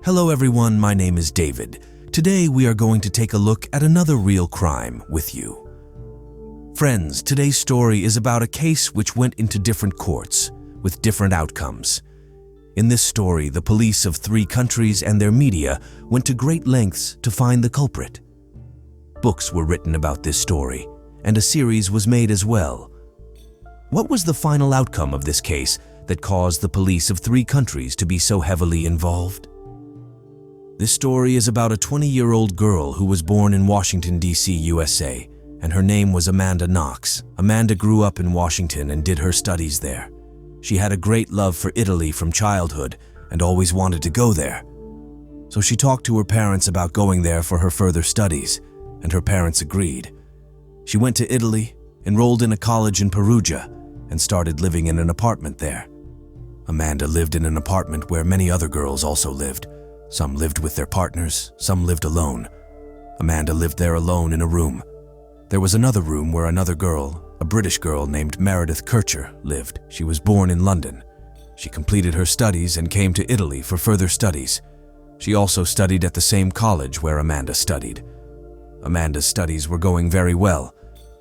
Hello everyone, my name is David. Today we are going to take a look at another real crime with you. Friends, today's story is about a case which went into different courts with different outcomes. In this story, the police of 3 countries and their media went to great lengths to find the culprit. Books were written about this story, and a series was made as well. What was the final outcome of this case that caused the police of 3 countries to be so heavily involved? This story is about a 20-year-old girl who was born in Washington, D.C, USA, and her name was Amanda Knox. Amanda grew up in Washington and did her studies there. She had a great love for Italy from childhood and always wanted to go there. So she talked to her parents about going there for her further studies, and her parents agreed. She went to Italy, enrolled in a college in Perugia, and started living in an apartment there. Amanda lived in an apartment where many other girls also lived. Some lived with their partners, some lived alone. Amanda lived there alone in a room. There was another room where another girl, a British girl named Meredith Kircher, lived. She was born in London. She completed her studies and came to Italy for further studies. She also studied at the same college where Amanda studied. Amanda's studies were going very well.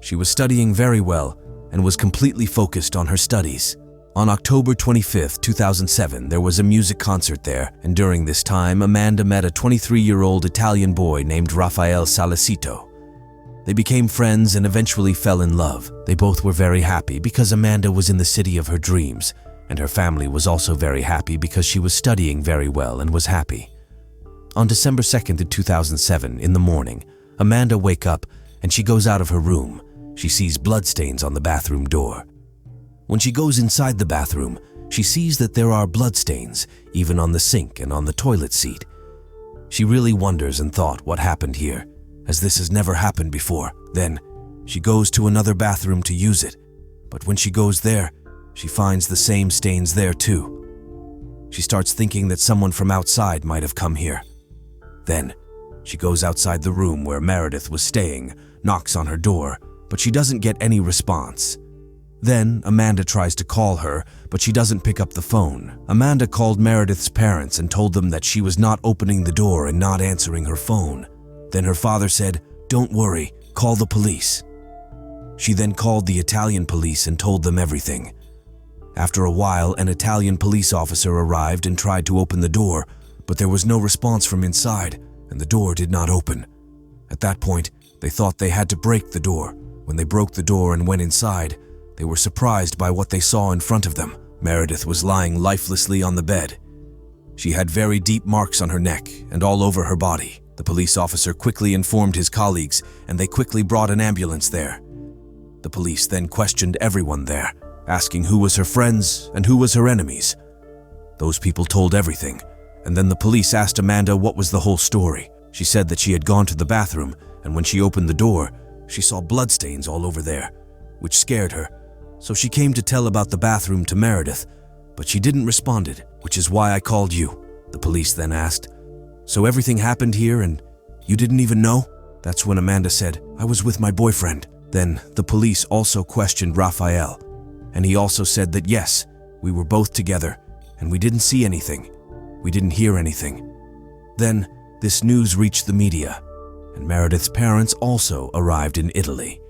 She was studying very well and was completely focused on her studies. On October 25, 2007, there was a music concert there, and during this time, Amanda met a 23-year-old Italian boy named Raffaele Salicito. They became friends and eventually fell in love. They both were very happy because Amanda was in the city of her dreams, and her family was also very happy because she was studying very well and was happy. On December 2nd, 2007, in the morning, Amanda wakes up and she goes out of her room. She sees bloodstains on the bathroom door. When she goes inside the bathroom, she sees that there are bloodstains even on the sink and on the toilet seat. She really wonders and thought what happened here, as this has never happened before. Then, she goes to another bathroom to use it, but when she goes there, she finds the same stains there too. She starts thinking that someone from outside might have come here. Then, she goes outside the room where Meredith was staying, knocks on her door, but she doesn't get any response. Then, Amanda tries to call her, but she doesn't pick up the phone. Amanda called Meredith's parents and told them that she was not opening the door and not answering her phone. Then her father said, "Don't worry, call the police." She then called the Italian police and told them everything. After a while, an Italian police officer arrived and tried to open the door, but there was no response from inside, and the door did not open. At that point, they thought they had to break the door. When they broke the door and went inside, they were surprised by what they saw in front of them. Meredith was lying lifelessly on the bed. She had very deep marks on her neck and all over her body. The police officer quickly informed his colleagues, and they quickly brought an ambulance there. The police then questioned everyone there, asking who was her friends and who was her enemies. Those people told everything, and then the police asked Amanda what was the whole story. She said that she had gone to the bathroom, and when she opened the door, she saw bloodstains all over there, which scared her. So she came to tell about the bathroom to Meredith, but she didn't respond, which is why I called you. The police then asked, "So everything happened here and you didn't even know?" That's when Amanda said, "I was with my boyfriend." Then the police also questioned Raphael, and he also said that yes, we were both together and we didn't see anything. We didn't hear anything. Then this news reached the media, and Meredith's parents also arrived in Italy.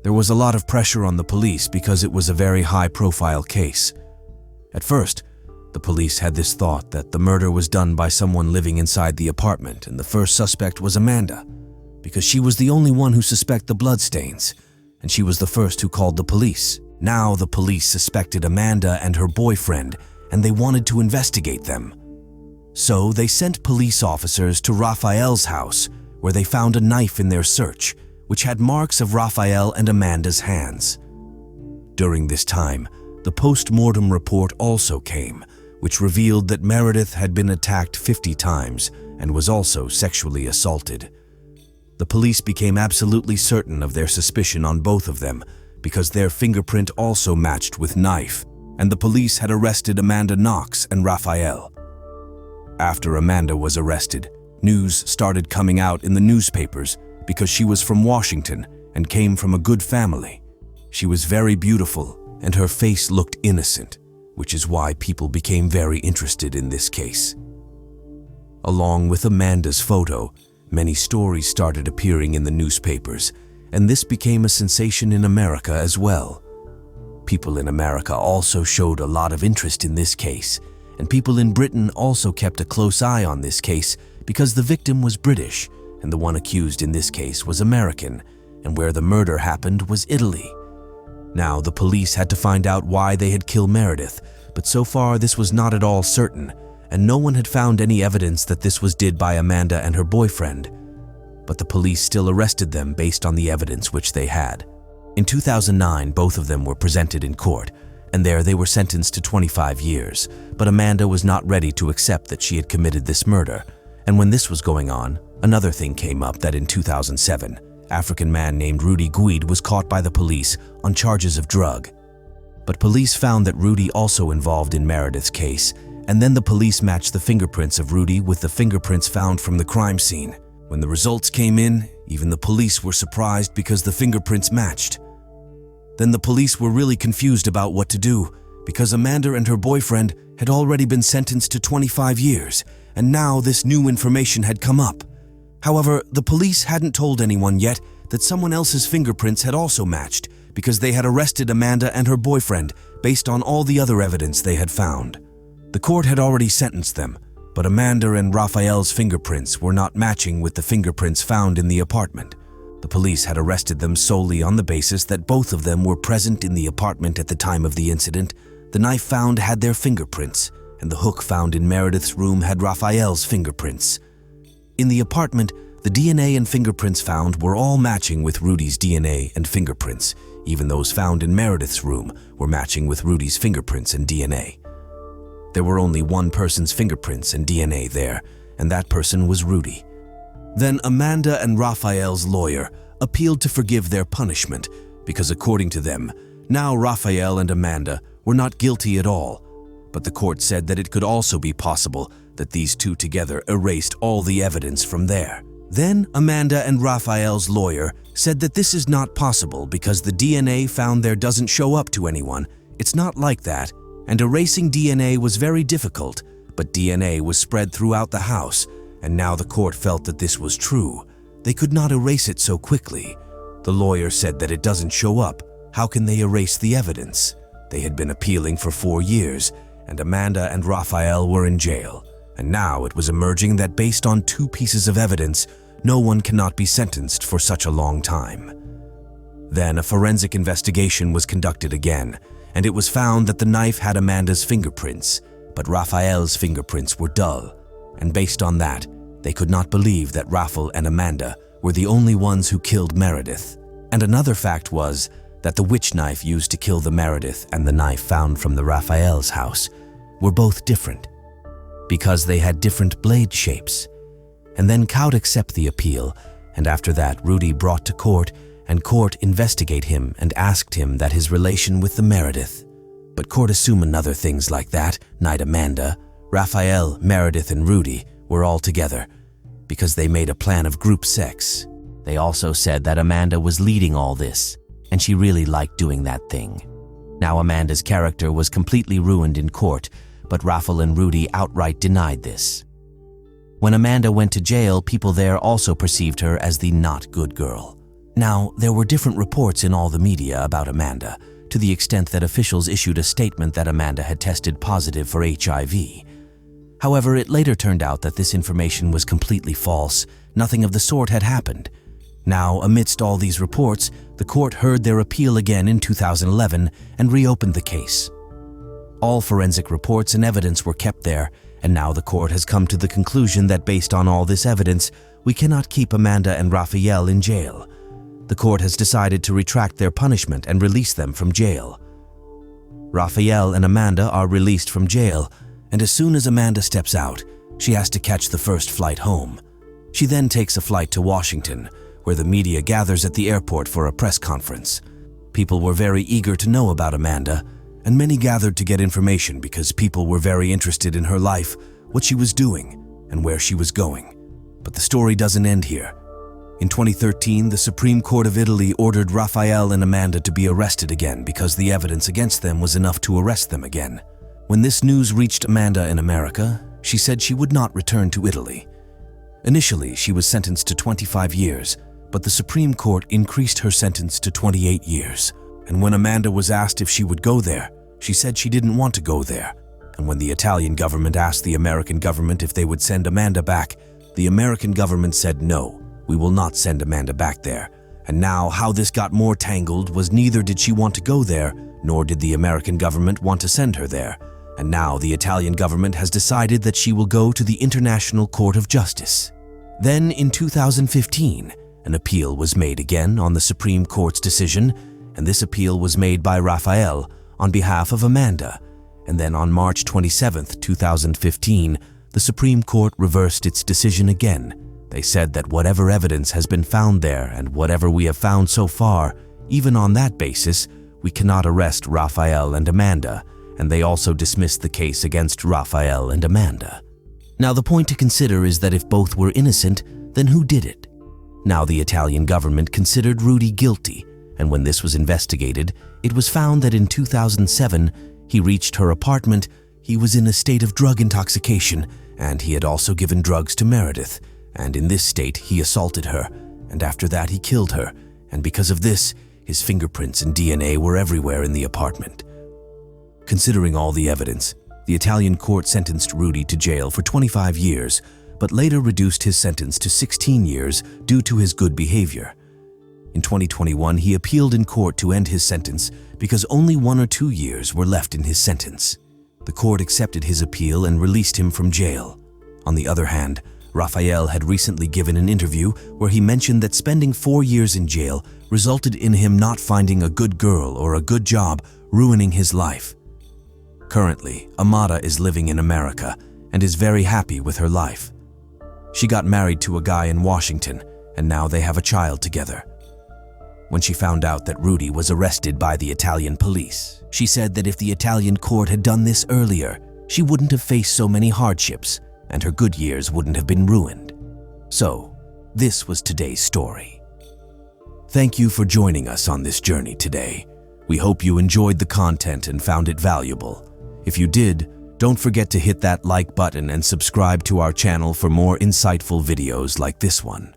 There was a lot of pressure on the police because it was a very high-profile case. At first, the police had this thought that the murder was done by someone living inside the apartment, and the first suspect was Amanda, because she was the only one who suspected the bloodstains, and she was the first who called the police. Now the police suspected Amanda and her boyfriend, and they wanted to investigate them. So they sent police officers to Raphael's house, where they found a knife in their search, which had marks of Raphael and Amanda's hands. During this time, the post-mortem report also came, which revealed that Meredith had been attacked 50 times and was also sexually assaulted. The police became absolutely certain of their suspicion on both of them because their fingerprint also matched with knife, and the police had arrested Amanda Knox and Raphael. After Amanda was arrested, news started coming out in the newspapers because she was from Washington and came from a good family. She was very beautiful and her face looked innocent, which is why people became very interested in this case. Along with Amanda's photo, many stories started appearing in the newspapers, and this became a sensation in America as well. People in America also showed a lot of interest in this case, and people in Britain also kept a close eye on this case because the victim was British and the one accused in this case was American, and where the murder happened was Italy. Now, the police had to find out why they had killed Meredith, but so far this was not at all certain, and no one had found any evidence that this was did by Amanda and her boyfriend. But the police still arrested them based on the evidence which they had. In 2009, both of them were presented in court, and there they were sentenced to 25 years, but Amanda was not ready to accept that she had committed this murder. And when this was going on, another thing came up that in 2007, African man named Rudy Guide was caught by the police on charges of drug. But police found that Rudy also involved in Meredith's case, and then the police matched the fingerprints of Rudy with the fingerprints found from the crime scene. When the results came in, even the police were surprised because the fingerprints matched. Then the police were really confused about what to do, because Amanda and her boyfriend had already been sentenced to 25 years, and now this new information had come up. However, the police hadn't told anyone yet that someone else's fingerprints had also matched, because they had arrested Amanda and her boyfriend based on all the other evidence they had found. The court had already sentenced them, but Amanda and Raphael's fingerprints were not matching with the fingerprints found in the apartment. The police had arrested them solely on the basis that both of them were present in the apartment at the time of the incident. The knife found had their fingerprints, and the hook found in Meredith's room had Raphael's fingerprints. In the apartment, the DNA and fingerprints found were all matching with Rudy's DNA and fingerprints. Even those found in Meredith's room were matching with Rudy's fingerprints and DNA. There were only one person's fingerprints and DNA there, and that person was Rudy. Then Amanda and Raphael's lawyer appealed to forgive their punishment because, according to them, now Raphael and Amanda were not guilty at all. But the court said that it could also be possible that these two together erased all the evidence from there. Then Amanda and Raphael's lawyer said that this is not possible because the DNA found there doesn't show up to anyone. It's not like that, and erasing DNA was very difficult, but DNA was spread throughout the house, and now the court felt that this was true. They could not erase it so quickly. The lawyer said that it doesn't show up. How can they erase the evidence? They had been appealing for 4 years, and Amanda and Raphael were in jail. And now it was emerging that based on 2 pieces of evidence, no one cannot be sentenced for such a long time. Then a forensic investigation was conducted again, and it was found that the knife had Amanda's fingerprints, but Raphael's fingerprints were dull. And based on that, they could not believe that Raphael and Amanda were the only ones who killed Meredith. And another fact was that the witch knife used to kill the Meredith and the knife found from the Raphael's house were both different, because they had different blade shapes. And then Court accept the appeal, and after that Rudy brought to court, and court investigate him and asked him that his relation with the Meredith. But court assume another things like that, night Amanda, Raphael, Meredith, and Rudy were all together because they made a plan of group sex. They also said that Amanda was leading all this, and she really liked doing that thing. Now Amanda's character was completely ruined in court, but Raphael and Rudy outright denied this. When Amanda went to jail, people there also perceived her as the not good girl. Now, there were different reports in all the media about Amanda, to the extent that officials issued a statement that Amanda had tested positive for HIV. However, it later turned out that this information was completely false. Nothing of the sort had happened. Now, amidst all these reports, the court heard their appeal again in 2011 and reopened the case. All forensic reports and evidence were kept there, and now the court has come to the conclusion that based on all this evidence, we cannot keep Amanda and Raphael in jail. The court has decided to retract their punishment and release them from jail. Raphael and Amanda are released from jail, and as soon as Amanda steps out, she has to catch the first flight home. She then takes a flight to Washington, where the media gathers at the airport for a press conference. People were very eager to know about Amanda, and many gathered to get information because people were very interested in her life, what she was doing, and where she was going. But the story doesn't end here. In 2013, the Supreme Court of Italy ordered Raphael and Amanda to be arrested again because the evidence against them was enough to arrest them again. When this news reached Amanda in America, she said she would not return to Italy. Initially, she was sentenced to 25 years, but the Supreme Court increased her sentence to 28 years. And when Amanda was asked if she would go there, she said she didn't want to go there. And when the Italian government asked the American government if they would send Amanda back, the American government said no, we will not send Amanda back there. And now how this got more tangled was neither did she want to go there, nor did the American government want to send her there. And now the Italian government has decided that she will go to the International Court of Justice. Then in 2015, an appeal was made again on the Supreme Court's decision, and this appeal was made by Raphael on behalf of Amanda. And then on March 27, 2015, the Supreme Court reversed its decision again. They said that whatever evidence has been found there and whatever we have found so far, even on that basis, we cannot arrest Raphael and Amanda, and they also dismissed the case against Raphael and Amanda. Now the point to consider is that if both were innocent, then who did it? Now the Italian government considered Rudy guilty, and when this was investigated, it was found that in 2007, he reached her apartment, he was in a state of drug intoxication, and he had also given drugs to Meredith, and in this state he assaulted her, and after that he killed her, and because of this, his fingerprints and DNA were everywhere in the apartment. Considering all the evidence, the Italian court sentenced Rudy to jail for 25 years, but later reduced his sentence to 16 years due to his good behavior. In 2021, he appealed in court to end his sentence because only 1 or 2 years were left in his sentence. The court accepted his appeal and released him from jail. On the other hand, Raphael had recently given an interview where he mentioned that spending 4 years in jail resulted in him not finding a good girl or a good job, ruining his life. Currently, Amanda is living in America and is very happy with her life. She got married to a guy in Washington, and now they have a child together. When she found out that Rudy was arrested by the Italian police, she said that if the Italian court had done this earlier, she wouldn't have faced so many hardships, and her good years wouldn't have been ruined. So, this was today's story. Thank you for joining us on this journey today. We hope you enjoyed the content and found it valuable. If you did, don't forget to hit that like button and subscribe to our channel for more insightful videos like this one.